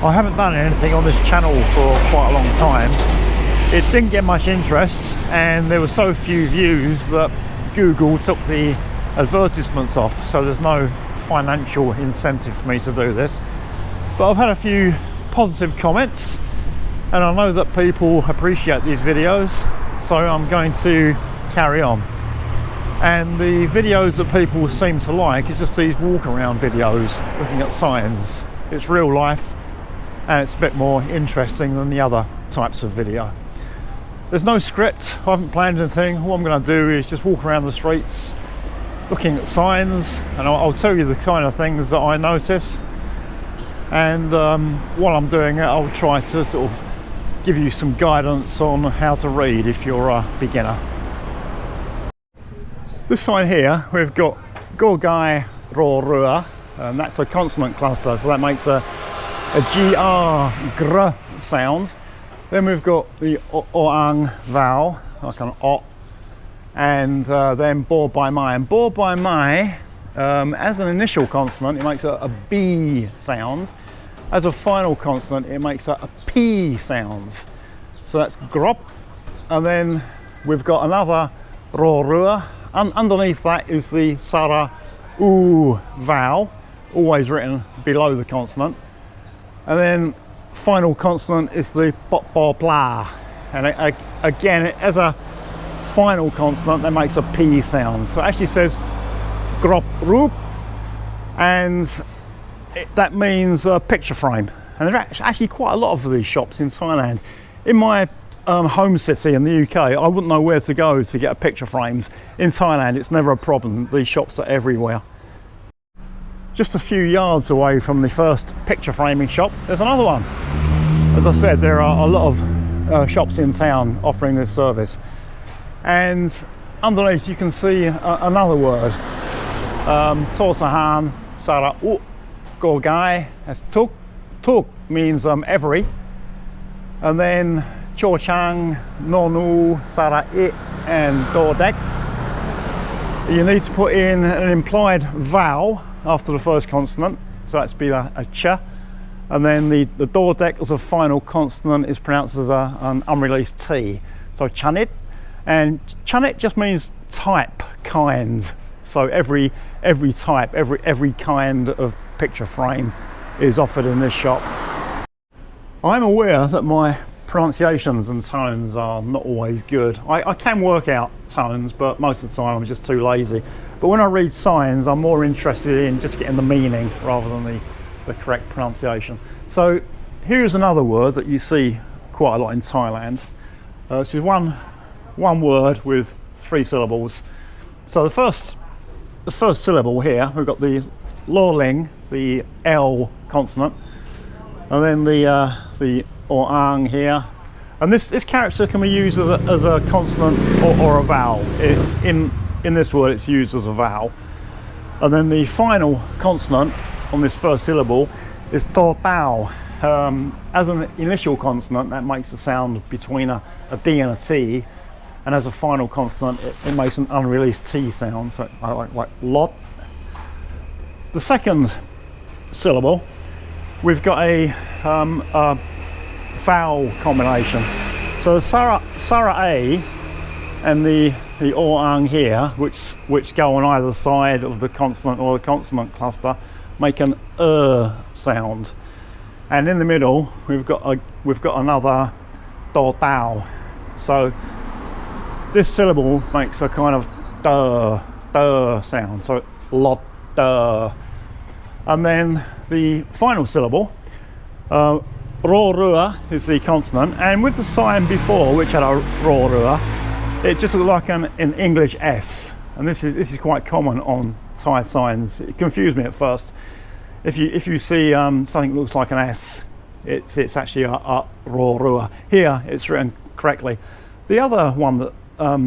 I haven't done anything on this channel for quite a long time. It didn't get much interest and there were so few views that Google took the advertisements off, so there's no financial incentive for me to do this. But I've had a few positive comments and I know that people appreciate these videos, so I'm going to carry on. And the videos that people seem to like is just these walk around videos looking at signs. It's real life and it's a bit more interesting than the other types of video. There's no script, I haven't planned anything. What I'm going to do is just walk around the streets looking at signs, and I'll tell you the kind of things that I notice, and while I'm doing it I'll try to sort of give you some guidance on how to read if you're a beginner. This sign here we've got Gogai Rorua, and that's a consonant cluster, so that makes a gr sound. Then we've got the oang vowel, like an o, and then bo by mai. And bo by mai, as an initial consonant, it makes a b sound. As a final consonant, it makes a p sound. So that's grop. And then we've got another rorua. Underneath that is the sara u vowel, always written below the consonant. And then final consonant is the bop bo blah, and again as a final consonant that makes a p sound, so it actually says grop roop, and that means a picture frame. And there's actually quite a lot of these shops in Thailand. In my home city in the UK, I wouldn't know where to go to get a picture frames. In Thailand it's never a problem, these shops are everywhere. Just a few yards away from the first picture framing shop there's another one. As I said, there are a lot of shops in town offering this service, and underneath you can see another word, Tosahan Sara U Gogai, that's tuk. Tuk means every, and then Chochang Nonu Sara I and Dordek. You need to put in an implied vowel after the first consonant, so that's be a ch, and then the dordek as a final consonant is pronounced as an unreleased t, so chanit. And chanit just means type, kind, so every type, every kind of picture frame is offered in this shop. I'm aware that my pronunciations and tones are not always good. I can work out tones, but most of the time I'm just too lazy. But when I read signs, I'm more interested in just getting the meaning rather than the correct pronunciation. So here's another word that you see quite a lot in Thailand. This is one word with 3 syllables. So the first syllable here, we've got the loling, the L consonant, and then the oang here. And this character can be used as a consonant or a vowel. In this word it's used as a vowel. And then the final consonant on this first syllable is totao. As an initial consonant that makes a sound between a D and a T, and as a final consonant it makes an unreleased T sound, so like lot. The second syllable, we've got a vowel combination. So Sara A and the oang here, which go on either side of the consonant or the consonant cluster, make an sound. And in the middle we've got another do dao. So this syllable makes a kind of duh sound, so lot duh. And then the final syllable, rorua, is the consonant, and with the sign before which had a rorua, it just looked like an English S, and this is quite common on Thai signs. It confused me at first. If you see something that looks like an S, it's actually a rorua. Here it's written correctly. The other one that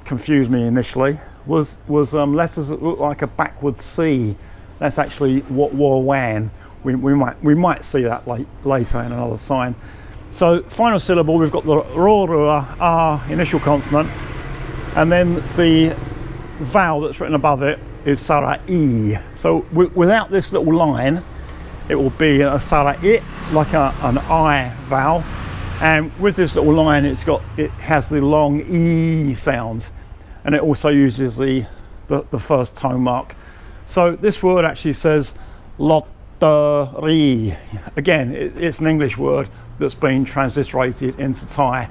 confused me initially was letters that look like a backward C. That's actually what wan. We might see that later in another sign. So final syllable, we've got the rorua, R initial consonant, and then the vowel that's written above it is sara E. So without this little line, it will be a sara it, like an I vowel. And with this little line, it has the long E sound, and it also uses the first tone mark. So this word actually says lottery. Again, it's an English word that's been transliterated into Thai.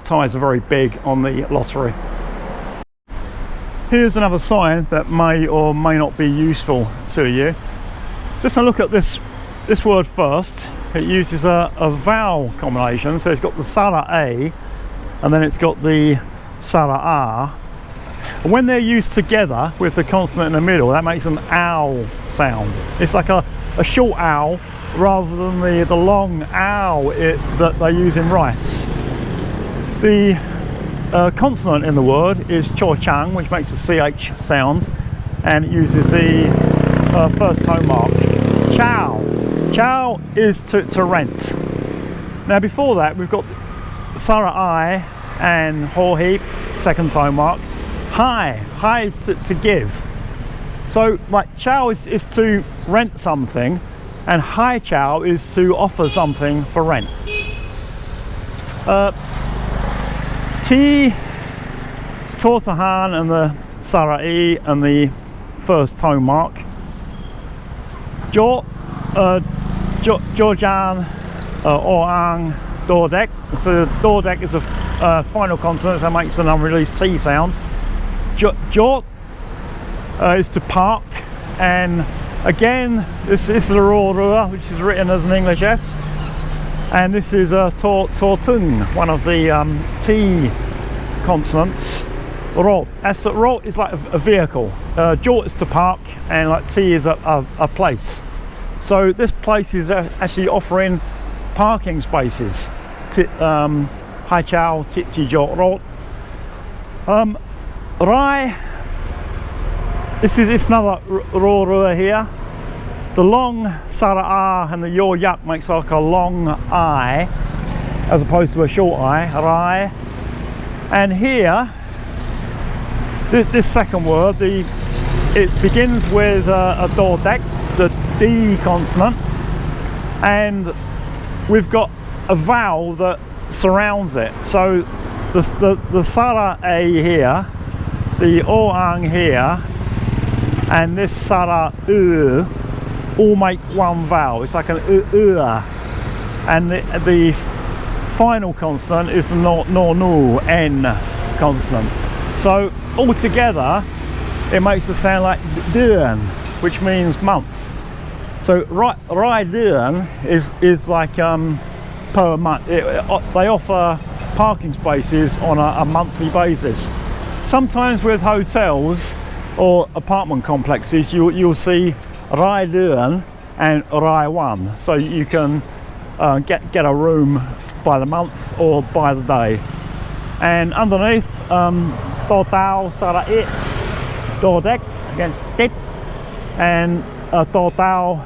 Thais are very big on the lottery. Here's another sign that may or may not be useful to you. Just a look at this word first. It uses a vowel combination, so it's got the sara a, and then it's got the sara a. And when they're used together with the consonant in the middle, that makes an ow sound. It's like a short ow rather than the long ow that they use in rice. The consonant in the word is cho chang, which makes a ch sound, and it uses the first tone mark. Chow. Chow is to rent. Now before that, we've got sara I and ho heap, second tone mark. Hi is to give. So like chow is to rent something, and hi chow is to offer something for rent. T, Tortahan and the sara e and the first tone mark. Jo, Jojan, Oang, Dordek. So the Dordek is a final consonant that makes an unreleased T sound. Jot is to park, and again this is a raw, which is written as an English S, and this is a tortung, one of the T consonants. Rot, rot is like a vehicle. Jot is to park, and like T is a place. So this place is actually offering parking spaces. Hai chow, ti jot rot. Rai, this is another raw here. The long sara a and the yor yak makes like a long I as opposed to a short I, rai. And here, this second word, it begins with a dordek, the D consonant, and we've got a vowel that surrounds it. So the sara a here, the oang here, and this sara all make one vowel. It's like an and the final consonant is the no n consonant. So altogether, it makes it sound like duan, which means month. So rai duan is like per month. They offer parking spaces on a monthly basis. Sometimes with hotels or apartment complexes, you'll see rai duan and rai one, so you can get a room by the month or by the day. And underneath, do tao sara it, do dek, again tit, and do tao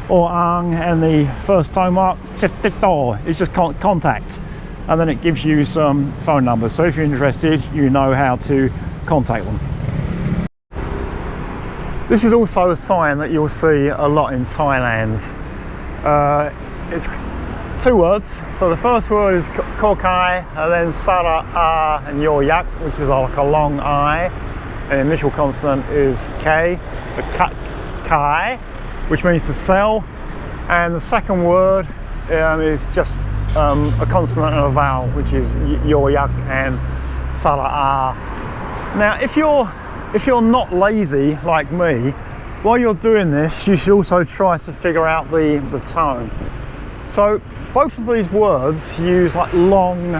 or ang, and the first tone mark tit do is just contact, and then it gives you some phone numbers. So if you're interested, you know how to contact them. This is also a sign that you'll see a lot in Thailand. It's two words. So the first word is kokai, and then sara a and yor yak, which is like a long I. And the initial consonant is K, the kai, which means to sell. And the second word is just a consonant and a vowel, which is yor yak and sara a. Now, if you're not lazy like me, while you're doing this, you should also try to figure out the tone. So both of these words use like long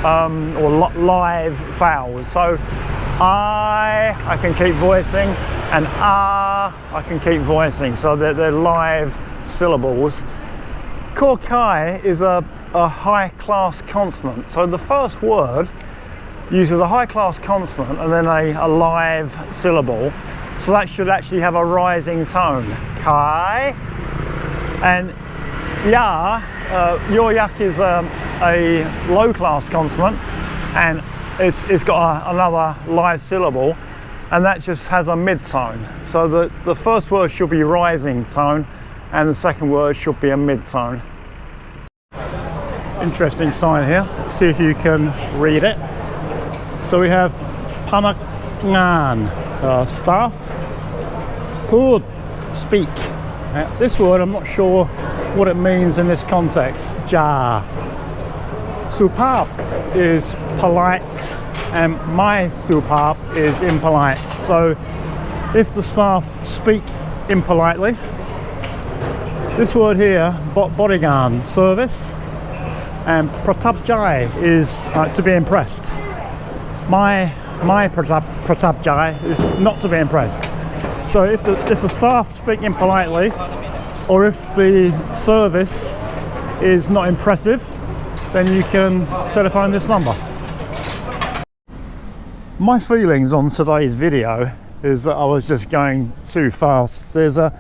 or live vowels. So I can keep voicing, and I can keep voicing. So they're live syllables. Kor kai is a high class consonant. So the first word uses a high class consonant and then a live syllable. So that should actually have a rising tone. Kai. And ya, yor yak is a low class consonant, and it's got another live syllable. and that just has a mid-tone. So the first word should be rising tone, and the second word should be a mid-tone. Interesting sign here. Let's see if you can read it. So we have panakngan, staff. Pud, speak. This word, I'm not sure what it means in this context. Ja. Supap is polite, and my supap is impolite. So if the staff speak impolitely, this word here, bodyguard, service, and pratapjai is to be impressed. My pratapjai is not to be impressed. So if the staff speak impolitely, or if the service is not impressive, then you can telephone this number. My feelings on today's video is that I was just going too fast. There's a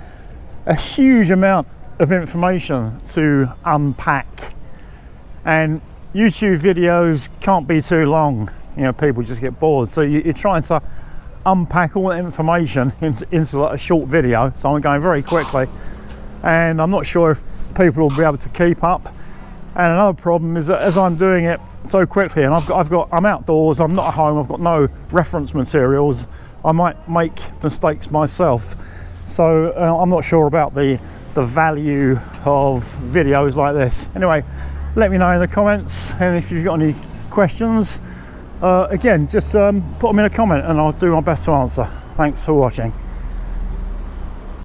huge amount of information to unpack, and YouTube videos can't be too long. You know, people just get bored. So you're trying to unpack all that information into like a short video. So I'm going very quickly, and I'm not sure if people will be able to keep up. And another problem is that as I'm doing it so quickly, and I'm outdoors, I'm not at home, I've got no reference materials, I might make mistakes myself. So I'm not sure about the value of videos like this. Anyway, let me know in the comments, and if you've got any questions, again, just put them in a comment and I'll do my best to answer. Thanks for watching.